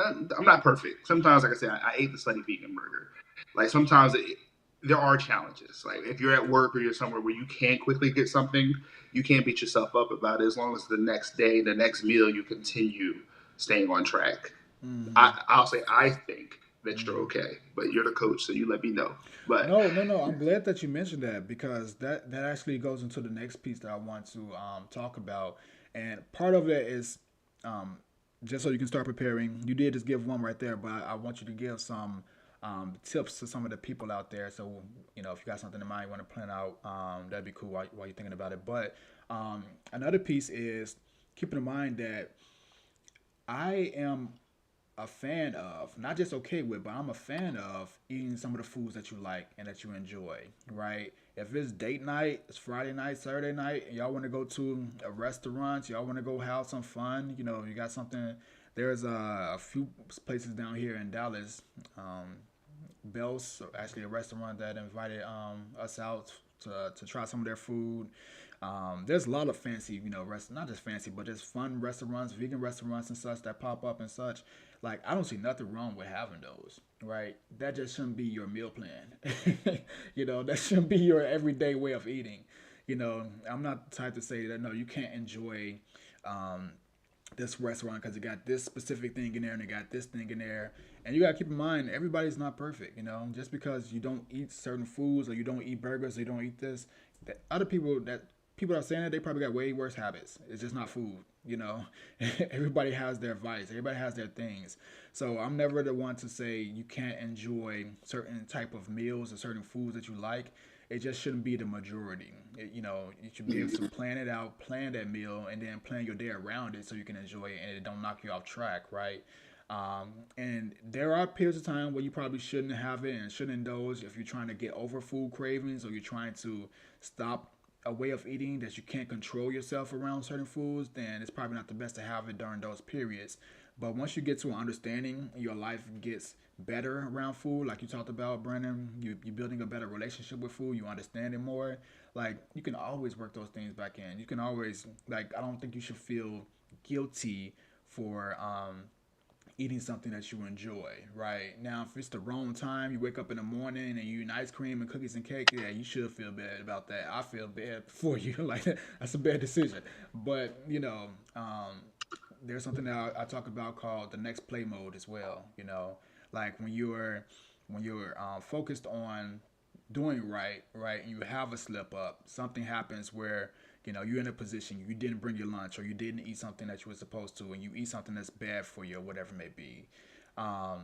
not perfect. Sometimes, like I said, I ate the Slutty Vegan burger. Like sometimes there are challenges. Like if you're at work or you're somewhere where you can't quickly get something, you can't beat yourself up about it as long as the next day, the next meal, you continue staying on track. Mm-hmm. I'll say I think that you're Mm-hmm. okay, but you're the coach, so you let me know. But No, no, no. I'm glad that you mentioned that because that actually goes into the next piece that I want to talk about, and part of it is um, just so you can start preparing. You did just give one right there, but I want you to give some tips to some of the people out there. So if you got something in mind you want to plan out, that'd be cool while you're thinking about it. But another piece is keeping in mind that I am a fan of, not just okay with, but I'm a fan of eating some of the foods that you like and that you enjoy, right? If it's date night, it's Friday night, Saturday night, and y'all want to go to a restaurant, y'all want to go have some fun, you got something. There's a few places down here in Dallas, um, Bell's, actually a restaurant that invited us out to try some of their food. There's a lot of fancy, not just fancy, but just fun restaurants, vegan restaurants and such that pop up and such. Like, I don't see nothing wrong with having those, right? That just shouldn't be your meal plan. That shouldn't be your everyday way of eating. I'm not the type to say that, no, you can't enjoy um, this restaurant because it got this specific thing in there and it got this thing in there. And you got to keep in mind, everybody's not perfect. Just because you don't eat certain foods or you don't eat burgers or you don't eat this, that other people that are saying that they probably got way worse habits. It's just not food. Everybody has their vice. Everybody has their things. So I'm never the one to say you can't enjoy certain type of meals or certain foods that you like. It just shouldn't be the majority. You should be able to plan it out, plan that meal, and then plan your day around it so you can enjoy it and it don't knock you off track, right? And there are periods of time where you probably shouldn't have it and shouldn't indulge if you're trying to get over food cravings or you're trying to stop a way of eating that you can't control yourself around certain foods, then it's probably not the best to have it during those periods. But once you get to an understanding, your life gets better around food, like you talked about, Brandon. You're building a better relationship with food. You understand it more. Like you can always work those things back in. You can always like. I don't think you should feel guilty for eating something that you enjoy, right? Now, if it's the wrong time, you wake up in the morning and you eat ice cream and cookies and cake, yeah, you should feel bad about that. I feel bad for you. Like, that's a bad decision. But, there's something that I talk about called the next play mode as well, like when you're focused on doing right, and you have a slip up, something happens where you're in a position you didn't bring your lunch or you didn't eat something that you were supposed to, and you eat something that's bad for you or whatever it may be. Um,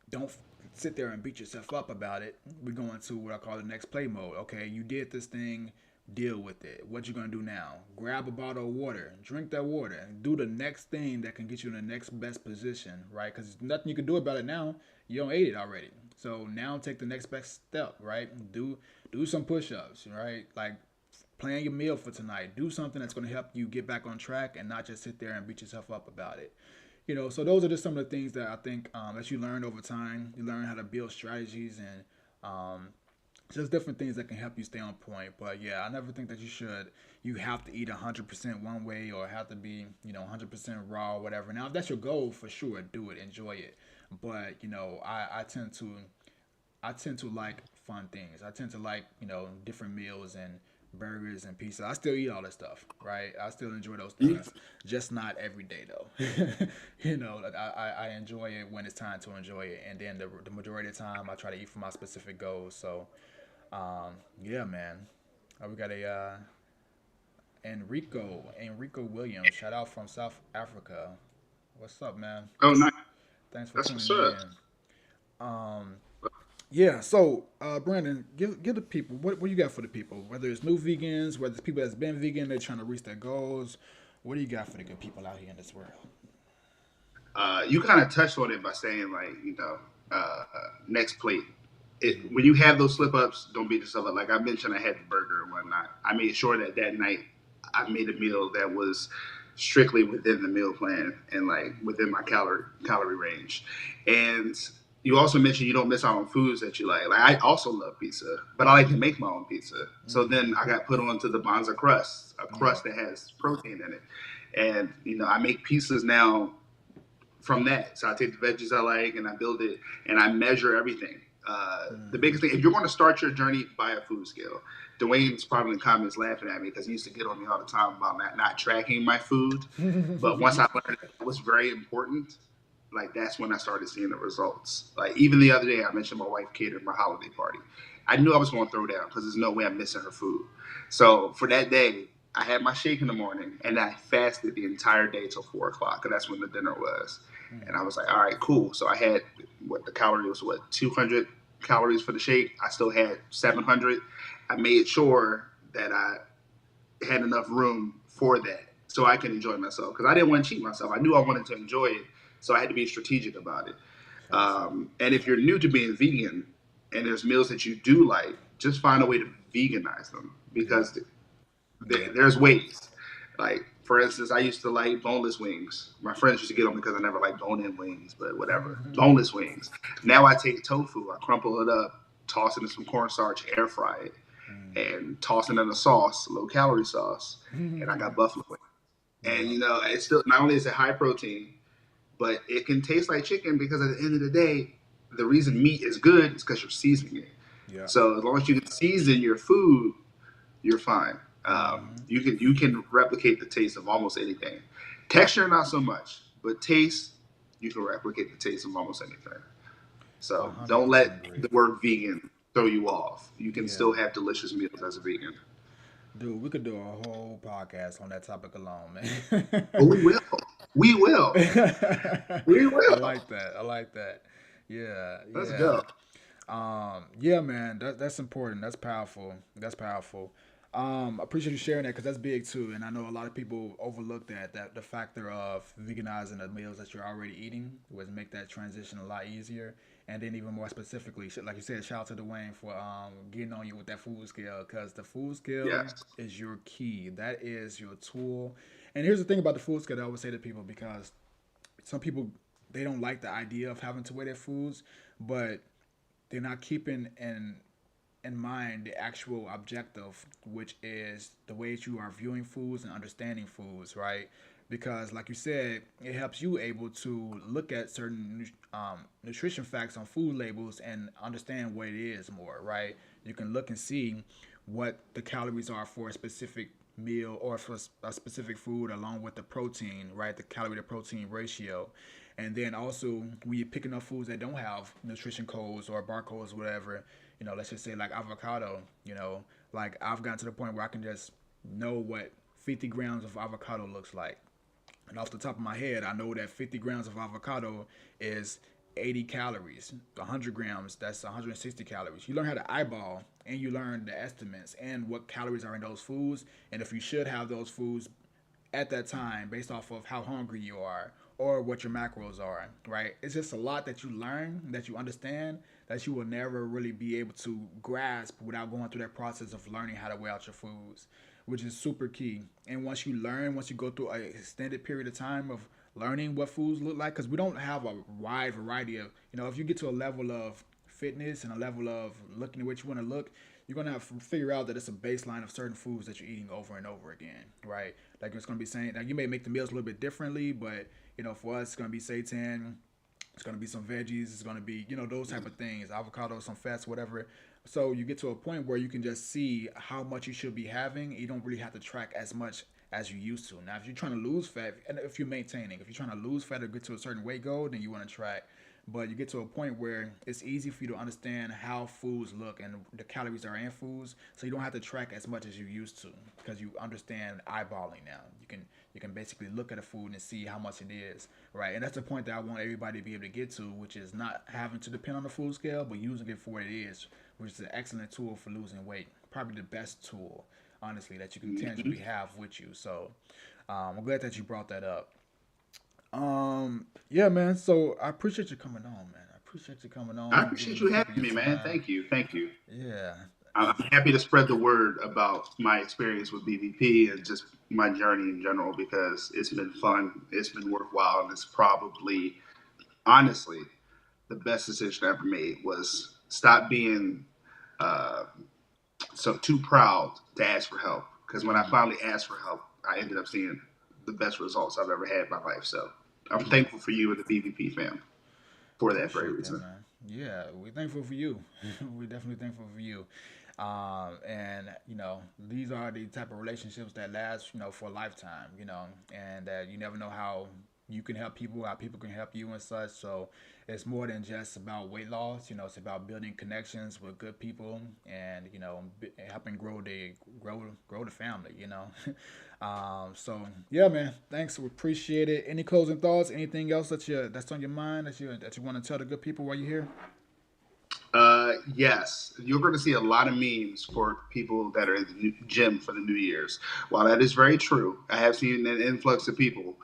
don't sit there and beat yourself up about it. We're going to what I call the next play mode. Okay, you did this thing, deal with it. What you gonna do now? Grab a bottle of water, drink that water, and do the next thing that can get you in the next best position, right? Because there's nothing you can do about it now. You don't ate it already. So now take the next best step, right? Do some push-ups, right? Like plan your meal for tonight. Do something that's going to help you get back on track and not just sit there and beat yourself up about it. So those are just some of the things that I think that you learn over time. You learn how to build strategies and just different things that can help you stay on point. But yeah, I never think that you have to eat 100% one way or have to be, 100% raw or whatever. Now, if that's your goal, for sure, do it, enjoy it. But, I tend to like fun things. I tend to like, different meals and burgers and pizza. I still eat all that stuff, right? I still enjoy those things, just not every day though. Like I enjoy it when it's time to enjoy it, and then the majority of the time I try to eat for my specific goals. So, yeah, man. We got a Enrico Williams. Shout out from South Africa. What's up, man? Oh, nice. Thanks for That's tuning what's up. in. Um, Yeah, so Brandon, give the people what you got for the people. Whether it's new vegans, whether it's people that's been vegan, they're trying to reach their goals. What do you got for the good people out here in this world? You kind of touched on it by saying like, next plate. When you have those slip ups, don't beat yourself up. Like I mentioned, I had the burger and whatnot. I made sure that night I made a meal that was strictly within the meal plan and like within my calorie range. And you also mentioned you don't miss out on foods that you like. Like I also love pizza, but I like to make my own pizza. So Mm-hmm. then I got put onto the Bonza crust, a Yeah. crust that has protein in it. And I make pizzas now from that. So I take the veggies I like and I build it and I measure everything. The biggest thing, if you're going to start your journey, buy a food scale. Dwayne's probably in the comments laughing at me because he used to get on me all the time about not tracking my food. But once I learned that was very important, like that's when I started seeing the results. Like even the other day, I mentioned my wife catered my holiday party. I knew I was going to throw down because there's no way I'm missing her food. So for that day, I had my shake in the morning and I fasted the entire day till 4 o'clock, because that's when the dinner was. And I was like, all right, cool. So I had what the calorie was, 200 calories for the shake. I still had 700. I made sure that I had enough room for that so I could enjoy myself because I didn't want to cheat myself. I knew I wanted to enjoy it, so I had to be strategic about it. Gotcha. And if you're new to being vegan and there's meals that you do like, just find a way to veganize them Yeah. because Yeah. there's ways. Like, for instance, I used to like boneless wings. My friends used to get on me because I never liked bone-in wings, but whatever. Boneless wings. Now I take tofu, I crumple it up, toss it in some cornstarch, air fry it, and toss it in a sauce, low calorie sauce, and I got buffalo wings. And Yeah. it's still not only is it high protein, but it can taste like chicken because at the end of the day, the reason meat is good is because you're seasoning it. Yeah. So as long as you can season your food, you're fine. You can replicate the taste of almost anything. Texture, not so much, but taste, you can replicate the taste of almost anything. A So hundred don't percent let agree. the word vegan throw you off. You can Yeah. still have delicious meals as a vegan. Dude, we could do a whole podcast on that topic alone, man. But we will. We will. We I will. like that. I like that. Yeah, Let's yeah. go. Yeah, man, that's important. That's powerful. That's powerful. I appreciate you sharing that because that's big too, and I know a lot of people overlook that the factor of veganizing the meals that you're already eating would make that transition a lot easier. And then even more specifically, like you said, shout out to Dwayne for getting on you with that food scale because the food scale Yes. is your key. That is your tool. And here's the thing about the food scale that I always say to people because some people they don't like the idea of having to weigh their foods, but they're not keeping in mind the actual objective, which is the ways you are viewing foods and understanding foods, right? Because, like you said, it helps you able to look at certain nutrition facts on food labels and understand what it is more, right? You can look and see what the calories are for a specific meal or for a specific food along with the protein, right? The calorie to protein ratio. And then also when you're picking up foods that don't have nutrition codes or barcodes, whatever, let's just say like avocado, like I've gotten to the point where I can just know what 50 grams of avocado looks like. And off the top of my head, I know that 50 grams of avocado is 80 calories. 100 grams, that's 160 calories. You learn how to eyeball and you learn the estimates and what calories are in those foods. And if you should have those foods at that time based off of how hungry you are or what your macros are, right? It's just a lot that you learn, that you understand, that you will never really be able to grasp without going through that process of learning how to weigh out your foods, which is super key. And once you go through an extended period of time of learning what foods look like, because we don't have a wide variety of, if you get to a level of fitness and a level of looking at what you want to look, you're gonna have to figure out that it's a baseline of certain foods that you're eating over and over again, right? Like it's gonna be saying, like you may make the meals a little bit differently, but for us, it's gonna be seitan, it's gonna be some veggies, it's gonna be those type of things, avocado, some fats, whatever. So you get to a point where you can just see how much you should be having. You don't really have to track as much as you used to. Now, if you're trying to lose fat, and if you're maintaining, if you're trying to lose fat or get to a certain weight goal, then you want to track. But you get to a point where it's easy for you to understand how foods look and the calories are in foods, so you don't have to track as much as you used to because you understand eyeballing now. You can basically look at a food and see how much it is, right? And that's the point that I want everybody to be able to get to, which is not having to depend on the food scale, but using it for what it is, which is an excellent tool for losing weight. Probably the best tool, honestly, that you can tangibly have with you. So I'm glad that you brought that up. Yeah, man. So I appreciate you coming on, man. I appreciate you coming I on, giving appreciate me you people having your me, man. time. Thank you. Thank you. Yeah, I'm happy to spread the word about my experience with BBP and just my journey in general because it's been fun. It's been worthwhile, and it's probably, honestly, the best decision I ever made was stop being uh, so too proud to ask for help. Because when I mm, finally asked for help, I ended up seeing the best results I've ever had in my life. So I'm yeah. thankful for you and the BBP fam for that very Appreciate that, reason. man. Yeah, we're thankful for you. We're definitely thankful for you. And these are the type of relationships that last, for a lifetime. And that you never know how you can help people, how people can help you and such. So it's more than just about weight loss. It's about building connections with good people and helping grow the family. So yeah, man. Thanks. We appreciate it. Any closing thoughts? Anything else that's on your mind that you want to tell the good people while you're here? Yes, you're going to see a lot of memes for people that are in the gym for the New Year's. While that is very true, I have seen an influx of people,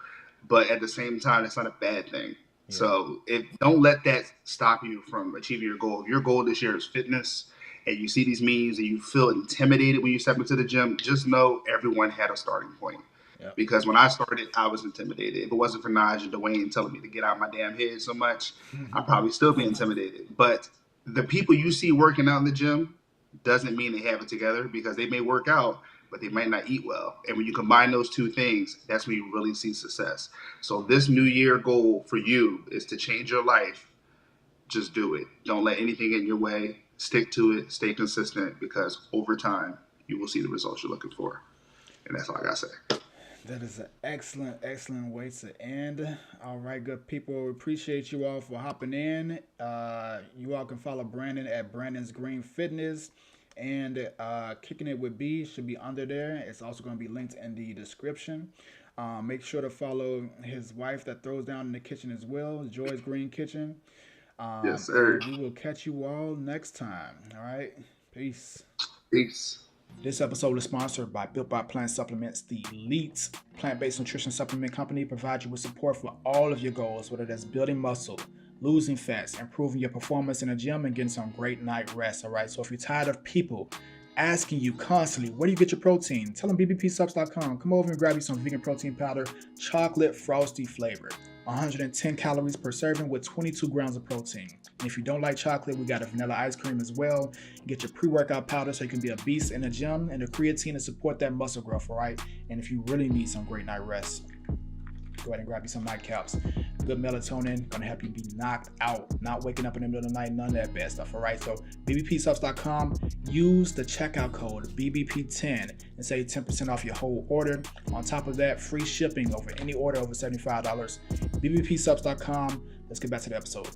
but at the same time, it's not a bad thing. Yeah. So, don't let that stop you from achieving your goal. If your goal this year is fitness, and you see these memes and you feel intimidated when you step into the gym, just know everyone had a starting point. Yep. Because when I started, I was intimidated. If it wasn't for Naj and Dwayne telling me to get out of my damn head so much, I'd probably still be intimidated. But the people you see working out in the gym doesn't mean they have it together because they may work out, but they might not eat well. And when you combine those two things, that's when you really see success. So this new year goal for you is to change your life. Just do it. Don't let anything get in your way. Stick to it. Stay consistent because over time you will see the results you're looking for. And that's all I gotta say. That is an excellent, excellent way to end. All right, good people. We appreciate you all for hopping in. You all can follow Brandon at Brandon's Green Fitness. And Kicking It with B should be under there. It's also going to be linked in the description. Make sure to follow his wife that throws down in the kitchen as well, Joy's Green Kitchen. Yes, sir. And we will catch you all next time. All right. Peace. Peace. This episode is sponsored by Built by Plant Supplements, the elite plant-based nutrition supplement company. Provides you with support for all of your goals, whether that's building muscle, losing fats, improving your performance in the gym, and getting some great night rest. All right. So if you're tired of people asking you constantly, where do you get your protein? Tell them bbpsupps.com. Come over and grab you some vegan protein powder, chocolate frosty flavored. 110 calories per serving with 22 grams of protein. And if you don't like chocolate, we got a vanilla ice cream as well. Get your pre-workout powder so you can be a beast in the gym, and the creatine to support that muscle growth, all right? And if you really need some great night rest, go ahead and grab you some nightcaps. Good melatonin, gonna help you be knocked out, not waking up in the middle of the night, none of that bad stuff, all right? So bbpsupps.com, use the checkout code BBP10 and save 10% off your whole order. On top of that, free shipping over any order over $75. bbpsupps.com. Let's get back to the episode.